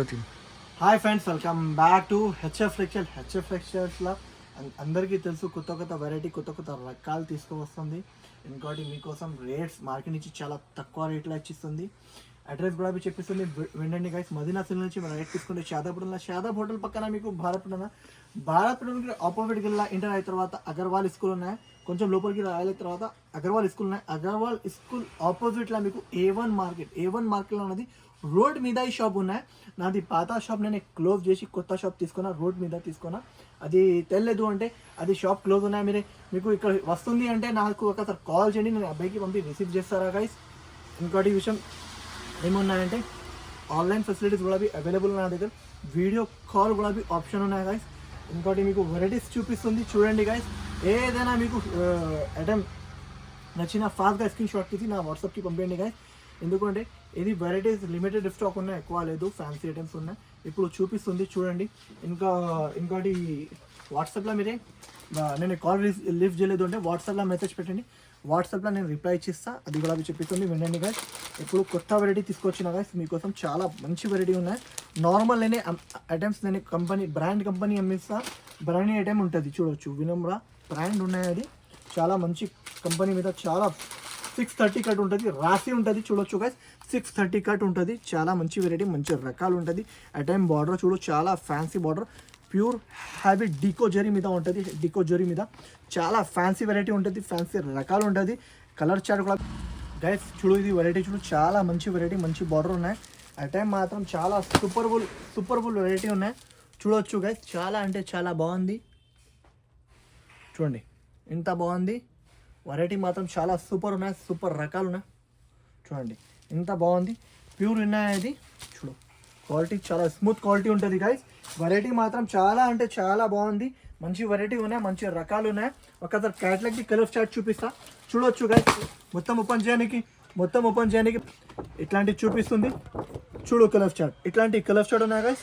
Hi friends, welcome back to HF లెక్చర్స్లో అందరికీ తెలుసు కొత్త కొత్త వెరైటీ కొత్త కొత్త రకాలు తీసుకువస్తుంది. ఇంకోటి మీకోసం రేట్స్ మార్కెట్ నుంచి చాలా తక్కువ రేట్లో ఇచ్చిస్తుంది. అడ్రస్ కూడా మీకు చెప్పిస్తుంది, వినండి గైస్. మదీనా సిల్ నుంచి మనం రేట్ తీసుకుంటే షాదాబ్ హోటల్ పక్కన మీకు భారత్ ఆపోజిట్ గిల్లా ఇంటర్ అయిన తర్వాత అగర్వాల్ స్కూల్ ఉన్నాయి. కొంచెం లోపలికి రాయల తర్వాత అగర్వాల్ స్కూల్ ఉన్నాయి. అగర్వాల్ స్కూల్ ఆపోజిట్లో మీకు ఏ1 మార్కెట్లో ఉన్నది. రోడ్ మీద ఈ షాప్ ఉన్నాయి. నాది పాత షాప్ నేను క్లోజ్ చేసి కొత్త షాప్ తీసుకున్నా, రోడ్ మీద తీసుకున్నా. అది తెలియదు అంటే అది షాప్ క్లోజ్ ఉన్నాయి. మీకు ఇక్కడ వస్తుంది అంటే నాకు ఒకసారి కాల్ చేయండి, నేను అబ్బాయికి పంపి రిసీవ్ చేస్తారా గైస్. ఇంకోటి విషయం ఏమున్నాయంటే ఆన్లైన్ ఫెసిలిటీస్ కూడా అవైలబుల్ నా దగ్గర, వీడియో కాల్ కూడా ఆప్షన్ ఉన్నాయి గైస్. ఇంకోటి మీకు వెరైటీస్ చూపిస్తుంది చూడండి గైస్. ఏదైనా మీకు ఐటమ్ నచ్చిన ఫాస్ట్గా స్క్రీన్ షాట్ తీసి నా వాట్సాప్కి పంపించండి గైస్. ఎందుకంటే ఇది వెరైటీస్ లిమిటెడ్ స్టాక్ ఉన్నాయి, ఎక్కువ లేదు, ఫ్యాన్సీ ఐటమ్స్ ఉన్నాయి. ఇప్పుడు చూపిస్తుంది చూడండి. ఇంకోటి వాట్సాప్లో మీరే నేను కాల్ లిఫ్ట్ చేయలేదు అంటే వాట్సాప్లో మెసేజ్ పెట్టండి, వాట్సాప్లో నేను రిప్లై ఇచ్చిస్తా. అది కూడా చెప్తుంది, వినండి గాయస్. ఇప్పుడు కొత్త వెరైటీ తీసుకొచ్చిన గాయస్ మీకోసం చాలా మంచి వెరైటీ ఉన్నాయి. నార్మల్ నేనే ఐటమ్స్ నేను బ్రాండ్ కంపెనీ అమ్మిస్తా. బ్రాండ్ ఐటమ్ ఉంటుంది చూడవచ్చు, వినమ్రా బ్రాండ్ ఉన్నాయి. అది చాలా మంచి కంపెనీ మీద చాలా 630 కట్ ఉంటుంది, రాసి ఉంటుంది చూడొచ్చు గైస్. 630 కట్ ఉంటుంది, చాలా మంచి వెరైటీ, మంచి రకాలు ఉంటుంది. ఐటమ్ బార్డర్ చూడు, చాలా ఫ్యాన్సీ బార్డర్, ప్యూర్ హ్యావీ డికో జరీ మీద ఉంటుంది. డికో జరీ మీద చాలా ఫ్యాన్సీ వెరైటీ ఉంటుంది, ఫ్యాన్సీ రకాలు ఉంటుంది. కలర్ చార్ట్ కూడా గైస్ చూడు, ఇది వెరైటీ చూడు, చాలా మంచి వెరైటీ, మంచి బార్డర్ ఉన్నాయి. ఐటమ్ మాత్రం చాలా సూపర్బుల్ వెరైటీ ఉన్నాయి చూడొచ్చు గైస్. చాలా అంటే చాలా బాగుంది చూడండి, ఇంత బాగుంది వెరైటీ మాత్రం చాలా సూపర్ ఉన్నాయి, సూపర్ రకాలు ఉన్నాయి చూడండి, ఇంత బాగుంది. ప్యూర్ ఉన్నాయి అది చూడు, క్వాలిటీ చాలా స్మూత్ క్వాలిటీ ఉంటుంది గైస్. వెరైటీ మాత్రం చాలా అంటే చాలా బాగుంది, మంచి వెరైటీ ఉన్నాయి, మంచి రకాలు ఉన్నాయి. ఒకసారి క్యాటలాగ్కి కలర్ చార్ట్ చూపిస్తా చూడొచ్చు గైస్. మొత్తం ఓపెన్ చేయడానికి ఇట్లాంటివి చూపిస్తుంది చూడు. కలర్ చార్ట్ ఇట్లాంటి కలర్ చార్ట్ ఉన్నాయి గైస్.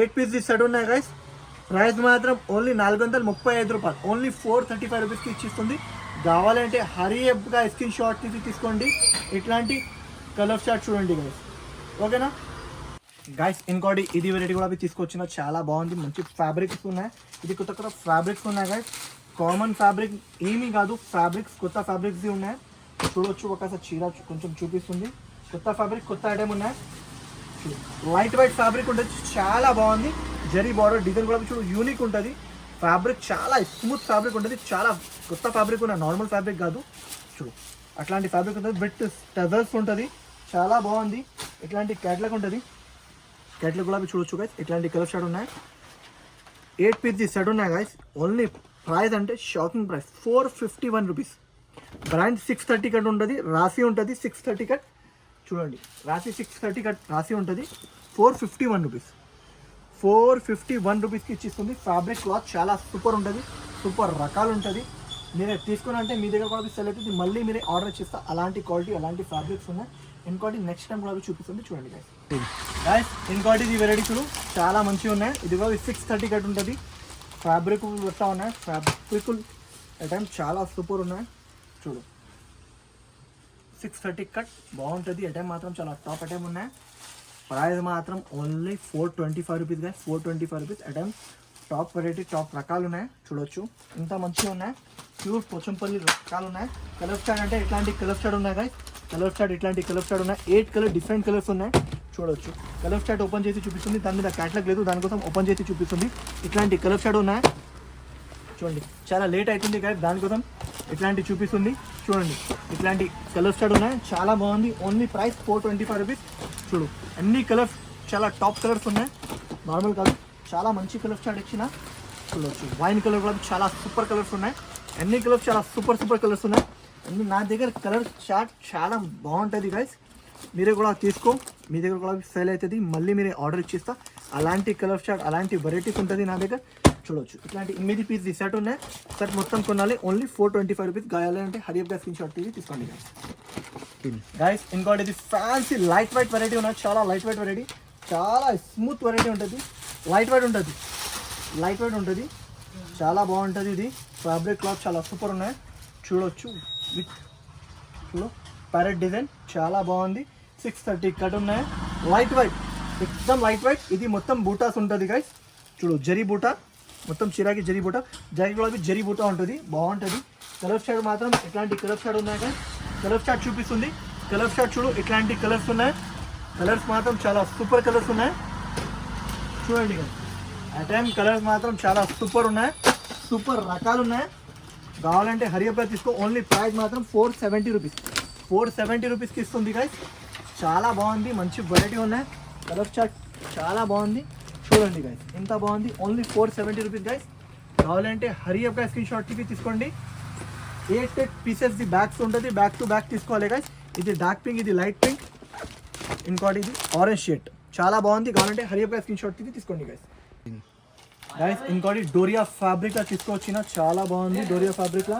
8 పీస్ సెట్ ఉన్నాయి గైస్. ప్రైస్ మాత్రం ఓన్లీ 435 రూపాయలు, ఓన్లీ 435 రూపీస్కి ఇచ్చిస్తుంది. కావాలంటే హరీగా స్క్రీన్ షాట్ తీసుకోండి. ఇట్లాంటి కలర్ చార్ట్ చూడండి గైస్, ఓకేనా గైస్. ఇంకోటి ఇది వెరైటీ కూడా తీసుకొచ్చిన, చాలా బాగుంది, మంచి ఫ్యాబ్రిక్స్ ఉన్నాయి. ఇది కొత్త ఫ్యాబ్రిక్స్ ఉన్నాయి గైస్. కామన్ ఫ్యాబ్రిక్ ఏమీ కాదు, కొత్త ఫ్యాబ్రిక్స్ ఉన్నాయి చూడొచ్చు. ఒకసారి చీర కొంచెం చూపిస్తుంది, కొత్త ఫ్యాబ్రిక్, కొత్త ఐటమ్ ఉన్నాయి. లైట్ వైట్ ఫ్యాబ్రిక్ ఉంటుంది, చాలా బాగుంది. జరీ బార్డర్ డిజైన్ కూడా చూడు, యూనిక్ ఉంటుంది. ఫ్యాబ్రిక్ చాలా స్మూత్ ఫ్యాబ్రిక్ ఉంటుంది, చాలా కొత్త ఫ్యాబ్రిక్ ఉన్న, నార్మల్ ఫ్యాబ్రిక్ కాదు చూడు. అట్లాంటి ఫ్యాబ్రిక్ ఉంటుంది, బెట్ టజల్స్ ఉంటుంది, చాలా బాగుంది. ఇట్లాంటి క్యాట్లాగ్ ఉంటుంది, క్యాట్లాగ్ కూడా చూడొచ్చు గైస్. ఇట్లాంటి కలర్ షాట్ ఉన్నాయి. 8 పీస్ సెట్ ఉన్నాయి గైస్. ఓన్లీ ప్రైస్ అంటే shocking price 451 rupees. Brand 630 cut ఉంటుంది, రాసి ఉంటుంది 630 కట్ చూడండి, రాసి 630 కట్ రాసి ఉంటుంది. 451 రూపీస్, 451 రూపీస్కి ఇచ్చిస్తుంది. ఫ్యాబ్రిక్ క్లాత్ చాలా సూపర్ ఉంటుంది, సూపర్ రకాలు ఉంటుంది. మీరు తీసుకుని అంటే మీ దగ్గర కూడా సెల్ అవుతుంది, మళ్ళీ మీరే ఆర్డర్ చేస్తా. అలాంటి క్వాలిటీ, అలాంటి ఫ్యాబ్రిక్స్ ఉన్నాయి. ఇంకోటి నెక్స్ట్ టైం కూడా చూపిస్తుంది చూడండి గైస్. ఇంకోటి ఈ వెరైటీ చూడు, చాలా మంచిగా ఉన్నాయి. ఇది కూడా 630 కట్ ఉంటుంది. ఫ్యాబ్రిక్ వస్తా ఉన్నాయి, ఫ్యాబ్రిక్ ఐటమ్ చాలా సూపర్ ఉన్నాయి చూడు. 630 కట్ బాగుంటుంది. ఐటమ్ మాత్రం చాలా టాప్ ఐటమ్ ఉన్నాయి. ప్రైస్ మాత్రం ఓన్లీ 425 రూపీస్ గా, 425 rupees. Item top variety, top రకాలు ఉన్నాయి చూడొచ్చు, ఇంత మంచిగా ఉన్నాయి. ప్యూర్ పోచంపల్లి రకాలు ఉన్నాయి. కలర్ చార్ట్ అంటే ఇట్లాంటి కలర్ చార్ట్ ఉన్నాయి గాయస్. కలర్ చార్ట్ ఇట్లాంటి కలర్ చార్ట్ ఉన్నాయి. 8 కలర్ డిఫరెంట్ కలర్స్ ఉన్నాయి చూడొచ్చు. కలర్ చార్ట్ ఓపెన్ చేసి చూపిస్తుంది, దాని మీద క్యాటలాగ్ లేదు, దానికోసం ఓపెన్ చేసి చూపిస్తుంది. ఇట్లాంటి కలర్ చార్ట్ ఉన్నాయి చూడండి, చాలా లేట్ అవుతుంది గాయస్, దానికోసం ఇట్లాంటి చూపిస్తుంది చూడండి. ఇట్లాంటి కలర్ చార్ట్ ఉన్నాయి, చాలా బాగుంది. ఓన్లీ ప్రైస్ 425 రూపీస్ చూడు. అన్ని కలర్స్ చాలా టాప్ కలర్స్ ఉన్నాయి, నార్మల్ కాదు, చాలా మంచి కలర్ చార్ట్ ఇచ్చిన చూడవచ్చు. వైన్ కలర్ కూడా చాలా సూపర్ కలర్స్ ఉన్నాయి. అన్ని కలర్స్ చాలా సూపర్ కలర్స్ ఉన్నాయి. అన్ని నా దగ్గర కలర్ చార్ట్ చాలా బాగుంటుంది గైస్. మీరే కూడా తీసుకో, మీ దగ్గర కూడా సేల్ అవుతుంది, మళ్ళీ మీరే ఆర్డర్ ఇచ్చిస్తా. అలాంటి కలర్ చార్ట్, అలాంటి వెరైటీస్ ఉంటుంది నా దగ్గర చూడవచ్చు. ఇట్లాంటి 8 పీస్ సెట్ ఉన్నాయి. సెట్ మొత్తం కొనాలి, ఓన్లీ 425 రూపీస్. కావాలంటే హరియప్గా స్క్రీన్ షాట్ తీసుకోండి గైస్. ఇంకోటి ఇది ఫ్యాన్సీ లైట్ వైట్ వెరైటీ ఉన్నాయి, చాలా లైట్ వైట్ వెరైటీ, చాలా స్మూత్ వెరైటీ ఉంటుంది. లైట్ వైట్ ఉంటుంది, చాలా బాగుంటుంది. ఇది ఫ్యాబ్రిక్ క్లాత్ చాలా సూపర్ ఉన్నాయి చూడొచ్చు. విత్ చూడు ప్యారెట్ డిజైన్ చాలా బాగుంది. 630 కట్ ఉన్నాయి. లైట్ వైట్ ఎక్దమ్ లైట్ వెయిట్. ఇది మొత్తం బూటాస్ ఉంటుంది గైస్, చూడు జరీ బూటా, మొత్తం చిరాకి జరీ బూటా, జరీ గులాబీ జరీ బూటా ఉంటుంది, బాగుంటుంది. కలర్ షార్ట్ మాత్రం ఇట్లాంటి కలర్ షార్ట్ ఉన్నాయి గైస్. కలర్ షార్ట్ చూపిస్తుంది, కలర్ షార్ట్ చూడు, ఇట్లాంటి కలర్స్ ఉన్నాయి. కలర్స్ మాత్రం చాలా సూపర్ కలర్స్ ఉన్నాయి చూడండి గైస్. ఆ టైం కలర్స్ మాత్రం చాలా సూపర్ ఉన్నాయి, సూపర్ రకాలు ఉన్నాయి. కావాలంటే హరియప్గా తీసుకో. ఓన్లీ ప్రైస్ మాత్రం 470 రూపీస్, 470 రూపీస్కి ఇస్తుంది గైస్. చాలా బాగుంది, మంచి వెరైటీ ఉన్నాయి. కలర్ చార్ట్ చాలా బాగుంది చూడండి గైస్, ఎంత బాగుంది. Only 470 rupees guys. కావాలంటే హరియప్గా స్క్రీన్ షాట్ తీసుకోండి. 8 పీసెస్ ది బ్యాగ్స్ ఉంటుంది, బ్యాక్ టు బ్యాక్ తీసుకోవాలి గైస్. ఇది డార్క్ పింక్, ఇది లైట్ పింక్, ఇంకోటి ఇది ఆరెంజ్ షేడ్, చాలా బాగుంది. కావాలంటే హరియప్గా స్క్రీన్ షాట్ తీసుకోండి గైస్. గైస్ ఇంకోటి డోరియా ఫ్యాబ్రిక్లా తీసుకోవచ్చిన, చాలా బాగుంది. డోరియా ఫ్యాబ్రిక్లా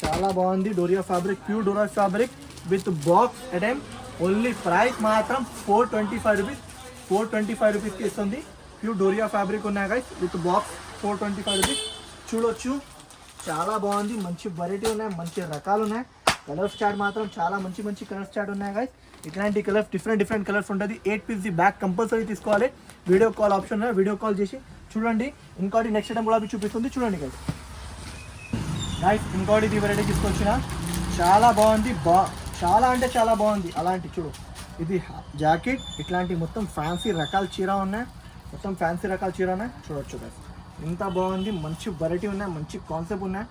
చాలా బాగుంది. Doria fabric, pure Doria fabric with box item. Only price మాత్రం 425 రూపీస్, 425 రూపీస్కి ఇస్తుంది. ప్యూర్ డోరియా ఫ్యాబ్రిక్ ఉన్నాయి గైస్, విత్ బాక్స్ 425 రూపీస్. చూడొచ్చు చాలా బాగుంది, మంచి వెరైటీ ఉన్నాయి, మంచి రకాలు ఉన్నాయి. కలర్స్ చార్ట్ మాత్రం చాలా మంచి మంచి కలర్స్ చార్ట్ ఉన్నాయి గైస్. ఇట్లాంటి కలర్స్ డిఫరెంట్ కలర్స్ ఉంటుంది. 8 పీస్ ది బ్యాగ్ కంపల్సరీ తీసుకోవాలి. వీడియో కాల్ ఆప్షన్ ఉన్నాయి, వీడియో కాల్ చేసి చూడండి. ఇంకోటి నెక్స్ట్ టైం కూడా చూపిస్తుంది చూడండి గైస్. గైస్ ఇంకోటి ఇది వెరైటీ తీసుకొచ్చిన, చాలా బాగుంది, చాలా అంటే చాలా బాగుంది. అలాంటి చూడు, ఇది జాకెట్, ఇట్లాంటి మొత్తం ఫ్యాన్సీ రకాల చీర ఉన్నాయి, మొత్తం ఫ్యాన్సీ రకాల చీర ఉన్నాయి. చూడొచ్చు గైస్, ఇంత బాగుంది, మంచి వెరైటీ ఉన్నాయి, మంచి కాన్సెప్ట్ ఉన్నాయి.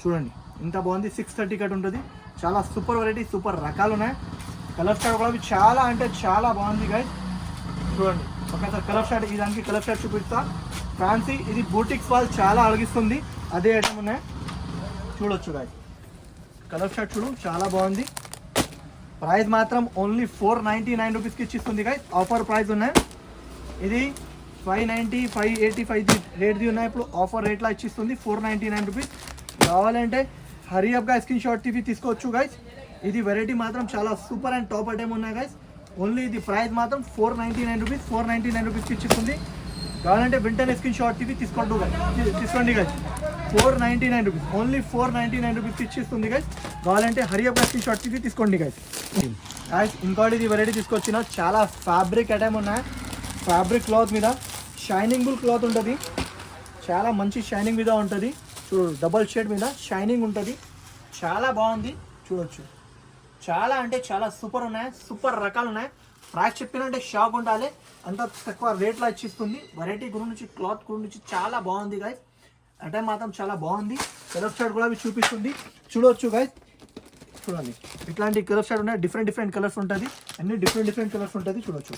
చూడండి ఇంత బాగుంది. 630 కట్ ఉంటుంది, చాలా సూపర్ వెరైటీ, సూపర్ రకాలు ఉన్నాయి. కలర్ స్టార్ట్ కూడా చాలా అంటే చాలా బాగుంది గైస్. చూడండి ఒకసారి కలర్ షార్ట్, ఈ దానికి కలర్ షార్ట్ చూపిస్తా. ఫ్యాన్సీ, ఇది బూటిక్స్ వాళ్ళు చాలా అడిగిస్తుంది, అదే ఐటమ్ ఉన్నాయి. చూడొచ్చు గైస్, కలర్ షార్ట్ చూడు, చాలా బాగుంది. ప్రైస్ మాత్రం ఓన్లీ 499 రూపీస్కి ఇచ్చిస్తుంది గైస్. ఆఫర్ ప్రైస్ ఉన్నాయి. ఇది 590, 585 రేట్ది ఉన్నాయి. ఇప్పుడు ఆఫర్ రేట్లో ఇచ్చిస్తుంది 499 రూపీస్. కావాలంటే హరియప్గా స్క్రీన్ షాట్ తీసుకోవచ్చు గైస్. ఇది వెరైటీ మాత్రం చాలా సూపర్ అండ్ టాప్ ఐటమ్ ఉన్నాయి గైస్. ఓన్లీ ఇది ప్రైస్ మాత్రం 499 రూపీస్, 499 రూపీస్కి ఇచ్చిస్తుంది. కావాలంటే వెంటనే స్క్రీన్ షాట్ తీసుకోండి గైస్. 499 రూపీస్, ఓన్లీ 499 రూపీస్కి ఇచ్చిస్తుంది గైస్. కావాలంటే హరియప్గా స్క్రీన్ షాట్ తీసుకోండి గైస్. గైస్ ఇంకోటి ఇది వెరైటీ తీసుకొచ్చిన, చాలా ఫ్యాబ్రిక్ ఐటమ్ ఉన్నాయి. ఫ్యాబ్రిక్ క్లాత్ మీద షైనింగ్ క్లాత్ ఉంటుంది, చాలా మంచి షైనింగ్ మీద ఉంటుంది. చూడు డబల్ షేడ్ మీద షైనింగ్ ఉంటుంది, చాలా బాగుంది. చూడొచ్చు చాలా అంటే చాలా సూపర్ ఉన్నాయి, సూపర్ రకాలు ఉన్నాయి. ప్రైస్ చెప్పినంటే షాక్ ఉండాలి, అంత తక్కువ రేట్లో ఇచ్చిస్తుంది. వెరైటీ గురించి, క్లాత్ గురించి చాలా బాగుంది గైస్. అంటే మాత్రం చాలా బాగుంది. కలర్ షార్ట్ కూడా చూపిస్తుంది చూడొచ్చు గైస్. చూడండి ఇట్లాంటి కలర్ షార్ట్ ఉన్నాయి, డిఫరెంట్ కలర్స్ ఉంటుంది, అన్ని డిఫరెంట్ కలర్స్ ఉంటుంది. చూడొచ్చు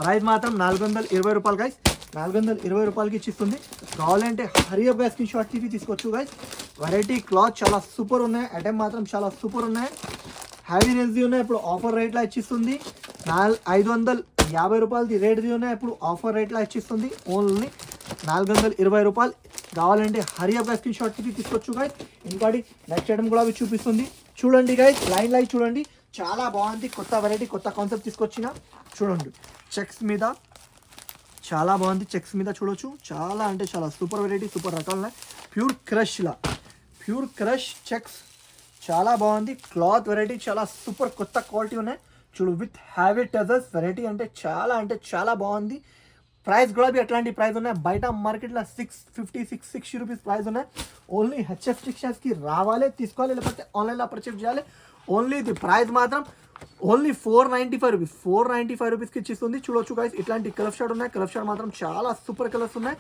ప్రైస్ మాత్రం 420 రూపాయలు గైస్, 420 రూపాయలకి ఇచ్చిస్తుంది. కావాలంటే హరియప్గా స్క్రీన్ షాట్ తీసుకోవచ్చు గైస్. వెరైటీ క్లాత్ చాలా సూపర్ ఉన్నాయి, ఐటమ్ మాత్రం చాలా సూపర్ ఉన్నాయి. హ్యావీ రేంజ్ది ఉన్నాయి, ఇప్పుడు ఆఫర్ రేట్లో ఇచ్చిస్తుంది. 550 రూపాయలది రేట్ది ఉన్నాయి, ఇప్పుడు ఆఫర్ రేట్లో ఇచ్చిస్తుంది. ఓన్లీ 420 రూపాయలు. కావాలంటే హరియప్గా స్క్రీన్ షాట్ తీసుకోవచ్చు గైస్. ఇంకోటి నెక్స్ట్ ఐటమ్ కూడా చూపిస్తుంది చూడండి గైస్. లైన్ చూడండి, చాలా బాగుంది. కొత్త వెరైటీ, కొత్త కాన్సెప్ట్ తీసుకొచ్చిన. చూడండి చెక్స్ మీద చాలా బాగుంది, చెక్స్ మీద చూడొచ్చు. చాలా అంటే చాలా సూపర్ వెరైటీ, సూపర్ రకాలు ఉన్నాయి. ప్యూర్ క్రష్ చెక్స్, చాలా బాగుంది. క్లాత్ వెరైటీ చాలా సూపర్, కొత్త క్వాలిటీ ఉన్నాయి. చూడు విత్ హ్యావీ టజర్స్ వెరైటీ, అంటే చాలా బాగుంది. ప్రైస్ కూడా అట్లాంటి ప్రైస్ ఉన్నాయి. బయట మార్కెట్లో 650, 660 రూపీస్ ప్రైస్ ఉన్నాయి. ఓన్లీ హెచ్ఎఫ్ టెక్స్టైల్స్కి రావాలి, తీసుకోవాలి, లేకపోతే ఆన్లైన్లో పర్చేస్ చేయాలి. ఓన్లీ ఇది ప్రైస్ మాత్రం ఓన్లీ 495 రూపీస్, 495 రూపీస్కి ఇచ్చిస్తుంది. చూడొచ్చు గైస్, ఇట్లాంటి కలర్ షార్ట్ ఉన్నాయి. కలర్ షార్ట్ మాత్రం చాలా సూపర్ కలర్స్ ఉన్నాయి.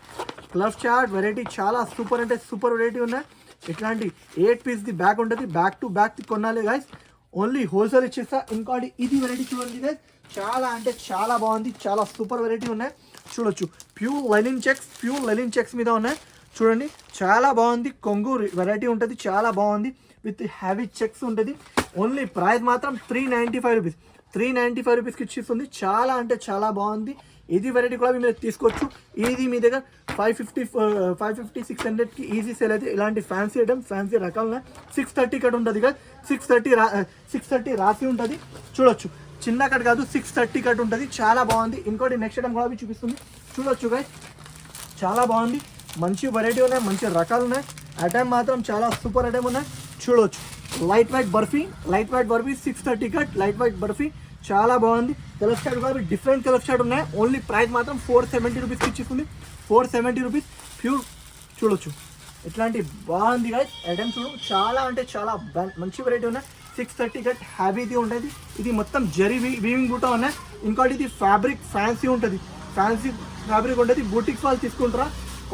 కలర్ షార్ట్ వెరైటీ చాలా సూపర్ అంటే సూపర్ వెరైటీ ఉన్నాయి. ఇట్లాంటి 8 పీస్ది బ్యాగ్ ఉంటుంది, బ్యాక్ టు బ్యాక్ కొనాలి గైస్. ఓన్లీ హోల్సేల్ ఇచ్చేస్తా. ఇంకోటి ఇది వెరైటీ చూడండి గైస్, చాలా అంటే చాలా బాగుంది, చాలా సూపర్ వెరైటీ ఉన్నాయి. చూడొచ్చు ప్యూర్ లెనిన్ చెక్స్ మీద ఉన్నాయి. చూడండి చాలా బాగుంది. కొంగు వెరైటీ ఉంటుంది, చాలా బాగుంది. విత్ హ్యావీ చెక్స్ ఉంటుంది. ఓన్లీ ప్రైస్ మాత్రం 395 రూపీస్, 395 రూపీస్కి ఇచ్చిస్తుంది. చాలా అంటే చాలా బాగుంది. ఇది వెరైటీ కూడా మీరు తీసుకోవచ్చు. ఇది మీ దగ్గర 550, 600కి ఈజీ సేల్ అయితే. ఇలాంటి ఫ్యాన్సీ ఐటమ్, ఫ్యాన్సీ రకాలు 630 కట్ ఉంటుంది కదా, 630 రాసి ఉంటుంది. చూడొచ్చు చిన్న కట్ కాదు, 630 కట్ ఉంటుంది, చాలా బాగుంది. ఇంకోటి నెక్స్ట్ ఐటమ్ కూడా చూపిస్తుంది చూడొచ్చు గైస్. చాలా బాగుంది, మంచి వెరైటీ ఉన్నాయి, మంచి రకాలు ఉన్నాయి. ఐటమ్ మాత్రం చాలా సూపర్ ఐటమ్ ఉన్నాయి. చూడొచ్చు light weight barfi 630 cut, light weight barfi చాలా బాగుంది. కలర్ స్టార్ట్ కూడా డిఫరెంట్ కలర్ స్టార్ట్ ఉన్నాయి. ఓన్లీ ప్రైస్ మాత్రం 470 రూపీస్కి ఇచ్చేస్తుంది. 470 రూపీస్ ప్యూర్ చూడొచ్చు ఎట్లాంటి బాగుంది గైస్. ఐటమ్ చూడు చాలా అంటే చాలా మంచి వెరైటీ ఉన్నాయి. 630 గట్ హ్యాబీది ఉంటుంది. ఇది మొత్తం జరీ వీవింగ్ బూటా ఉన్నాయి. ఇంకోటి ఇది ఫ్యాబ్రిక్ ఫ్యాన్సీ ఉంటుంది, ఫ్యాన్సీ ఫ్యాబ్రిక్ ఉంటుంది. బూటిక్ వాళ్ళు తీసుకుంటారా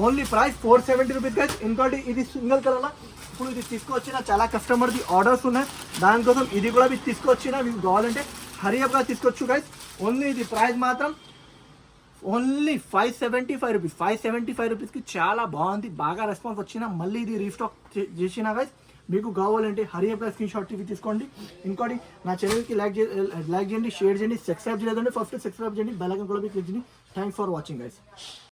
ఓన్లీ ప్రైస్ 470 రూపీస్ గైస్. ఇంకోటి ఇది సింగిల్ కలర్లో ఇప్పుడు ఇది తీసుకొచ్చిన చాలా కస్టమర్ది ఆర్డర్స్ ఉన్నాయి, దానికోసం ఇది కూడా మీకు తీసుకొచ్చిన. మీకు కావాలంటే హరియప్గా తీసుకోవచ్చు గైస్. ఓన్లీ ఇది ప్రైస్ మాత్రం ఓన్లీ 575 రూపీస్. 575 రూపీస్కి చాలా బాగుంది, బాగా రెస్పాన్స్ వచ్చిన. మళ్ళీ ఇది రీస్టాక్ చేసిన గైస్. మీకు కావాలంటే హరియప్గా స్క్రీన్ షాట్ తీసుకోండి. ఇంకోటి నా ఛానల్కి లైక్ చేయండి, షేర్ చేయండి, సబ్స్క్రైబ్ చేయలేదండి ఫస్ట్ సబ్స్క్రైబ్ చేయండి, బెల్ ఐకాన్ కూడా క్లిక్ చేయండి. Thanks for watching guys.